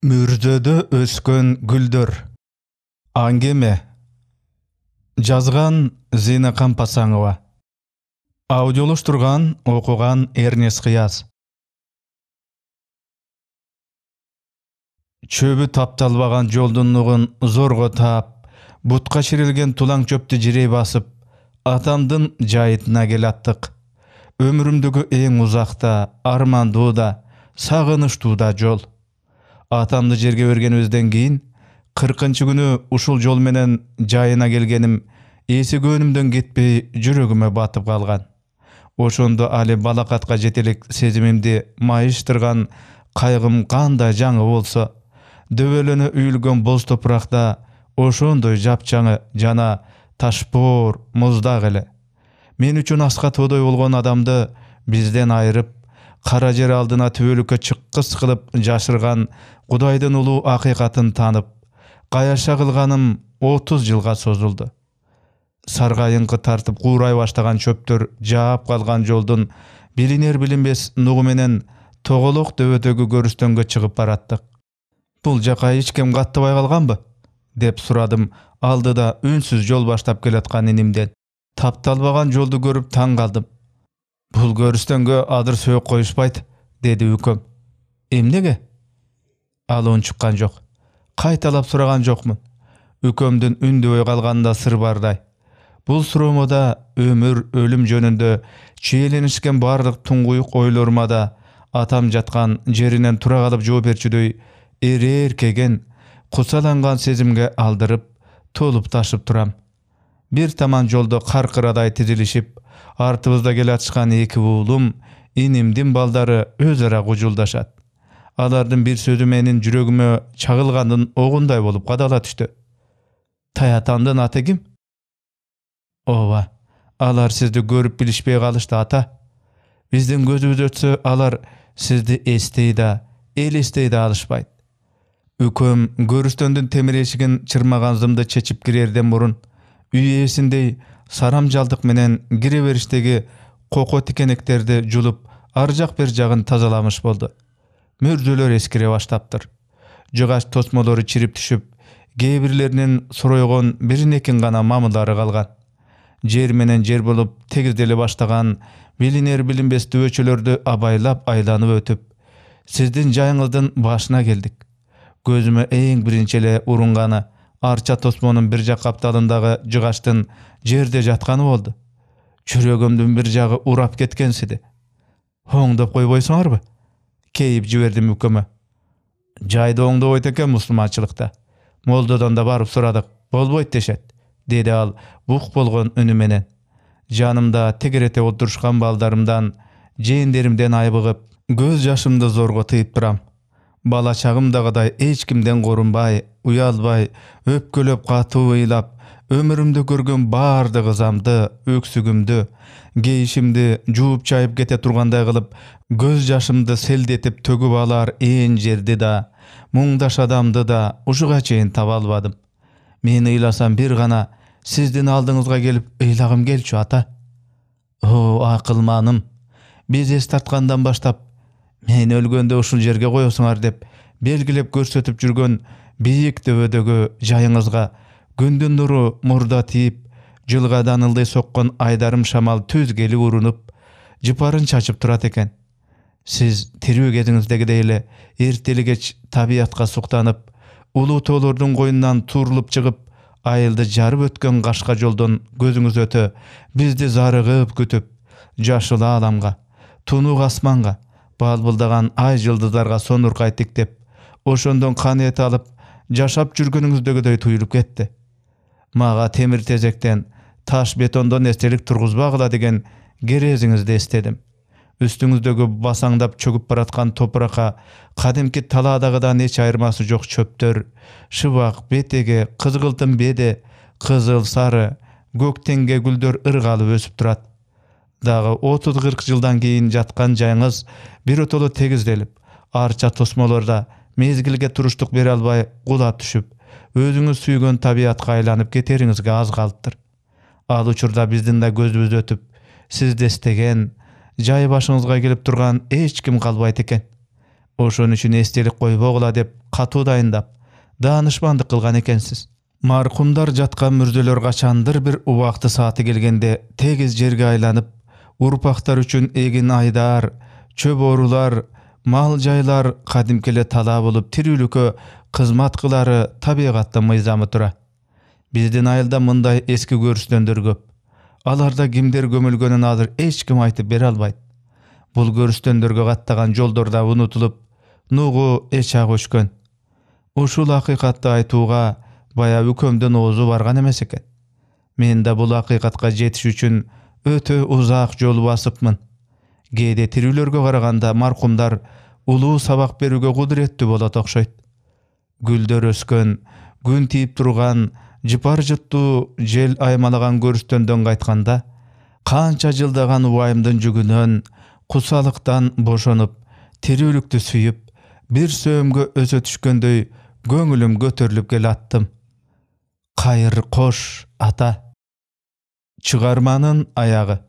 Мүрдödö öskön güldür. Angeme. Жазган Зина Кампасаңова. Аудиолоштурган, окуган Эрнес Кыяз. Чөбү тапталбаган жолдун нугун зорго таап, бутка ширилген тулаң чөптү жирей басып, атамдын жайытына келаттык. Өмүрүмдөгү эң узакта, армандуу да, сагынычтуу да жол. Атамды жерге бергенибизден кийин 40-чы күнү ушул жол менен жайына келгеним эси көнүмдөн кетпей жүрөгүмө батып калган. Ошондо али балакатка жетелик сезимимди майыштырган кайгым кандай жаңы болсо, дөбөлөнө үйүлгөн боз топуракта ошондой жапжаңы жана ташпоор муздак эле. Мен үчүн аска тоодой болгон адамды бизден айырып, кара жер алдына түбөлүккө чыккыс кылып жашырган Кудайдын улуу акыйкатын танып, каяша кылганым 30 жылга созулду. Саргайыңкы тартып куурай баштаган чөптөр жаап калган жолдун билинер билинбес нугу менен тоголок дөбөтөгү көрүстөнгө чыгып бараттык. Бул жака эч ким каттабай калганбы? Деп сурадым алдыда үнсүз жол баштап келаткан инимден. Тапталбаган жолду көрүп таң калдым. Бул көрүстөнгө адыр сөөк коюшпайт, деди үкөм. Эмнеге? Ал унчуккан жок. Кайталап сураган жокмун. Үкөмдүн үндөбөй калганында сыр бардай. Бул суроомда өмүр, өлүм жөнүндө чиеленишкен бардык туңгуюк ойлорума да атам жаткан жеринен тура калып жооп берчүдөй эркеген, кусаланган сезимге алдырып, толуп ташып турам. Бир таман жолдо каркырадай тизилишип, артыбызда келатышкан эки уулум, инимдин балдары өз ара кужулдашат. Алардын бир сөзү менин жүрөгүмө чагылгандын огундай болуп кадала түштү. Таятандын аты ким? Ооба, алар сизди көрүп билишпей калышты, ата. Биздин көзүбүз өтсө, алар сизди эстей да, элестей да алышпайт. Үкөм көрүстөндүн темир эшигин чырмаган зымды чечип кирерден мурун, үй ээсиндей сарам жалдык менен кире бериштеги коко тикенектерди жулуп, ар жак бер жагын тазаламыш болду. Мөрдөлөр эскире баштаптыр. Жыгач тосмолору чирип түшүп, кээ бирлеринин соройгон биринекин гана мамылдары калган. Жер менен жер болуп тегизделе баштаган билинер билинбес дөбөчөлөрдү абайлап айланып өтүп, сиздин жайыңыздын башына келдик. Көзүмө эң биринчи эле урунганы арча тосмонун бир жак капталындагы жыгачтын жерде жатканы болду. Жүрөгүмдүн бир жагы урап кеткенсиди. Оңдоп койбойсуңарбы? Кейип жибердим үкөмө. Жайды оңдобойт экен мусулманчылыкта. Молдодон да барып сурадык, болбойт дешет, деди ал бук болгон үнү менен. Жанымда тегерете отурушкан балдарымдан, жээндеримден айбыгып, көз жашымды зорго тыйып турам. Бала чагымдагыдай эч кимден корунбай, уялбай, өпкөлөп катуу ыйлап, өмүрүмдө көргөн бардык ызамды, өксүгүмдү, кейишимди жууп чайып кете тургандай кылып, көз жашымды селдетип төгүп алар ээн жерди да, муңдаш адамды да ушуга чейин таба албадым. Мен ыйласам бир гана сиздин алдыңызга келип ыйлагым келчү, ата. О, акылманым. Биз эс тарткандан баштап, мен өлгөндө ушул жерге коесуңар деп белгилеп көрсөтүп жүргөн бийик дөбөдөгү жайыңызга күндүн нуру мурда тийип, жылгадан ылдый соккон айдарым шамал түз кели урунуп, жыпарын чачып турат экен. Сиз тирүү кезиңиздегидей эле эртели кеч табиятка суктанып, улуу тоолордун коюнунан турулуп чыгып, айылды жарып өткөн кашка жолдон көзүңүз өтө, бизди зарыгып күтүп, жашыл ааламга, тунук асманга, балбылдаган ай жылдыздарга сонуркай тиктеп, ошондон кан эт алып, жашап жүргөнүңүздөгүдөй туюлуп кетти. Мага темир тезектен, таш бетондон эстелик тургузбагыла деген керезиңизди эстедим. Үстүңүздөгү басаңдап чөгүп бараткан топуракка кадимки талаадагыдан эч айырмасы жок чөптөр, шыбак, бетеге, кызгылтым беде, кызыл, сары, көк теңге гүлдөр ыргалып өсүп турат. Дагы 30-40 жылдан кийин жаткан жайыңыз биротоло тегизделип, арча тосмолорда мезгилге туруштук бере албай кулап түшүп, өзүңүз сүйгөн табиятка айланып кетериңизге аз калыптыр. Ал учурда биздин да көзүбүз өтүп, сизди эстеген, жай башыңызга келип турган эч ким калбайт экен. Oşon üçin estelik koybogula dep katu dayındap, danışmandyk kılgan ekensiz. Marhumlar jatkan mürzeler kaçandır bir ubakty saati gelgende tegiz jerge aylanyp, urpaktar üçin egin aydar, çöp orular, mal jaylar kadimkele tala bolup tirүүлükö kızmat kılary tabigatda myzamy tura. Bizdin ayılda mınday eski görüştönдөр köp. Alarda kimder gömülgönün adır hiç kim aytyp bere albayt. Bul görüştöndörgө gattagan joldorda unutulup, nugu eça köşkön. Uşul hakykatty aytuuga baya ükömden ozu bargan emes eken. Men de bul hakykatga jetiş üçin ötö uzak jol basypmyn. Gede tirүүлörgө karaganda marhumlar uluu sabak berүүgө kudretli bolat okşoýt. Güldör öskön, gün tiyip turgan, jypar jyttuu jel aymalagan görüştöndөн gaýtkanda, kança jyldagan ubaýymdyn jügünön, kusalyktan boşonyp, tirүүлükdi süýüp, bir söömgö öze düşkönдөй göňülüm göterilip gelattym. Hayır koş ata. Çıgarmanın ayağı.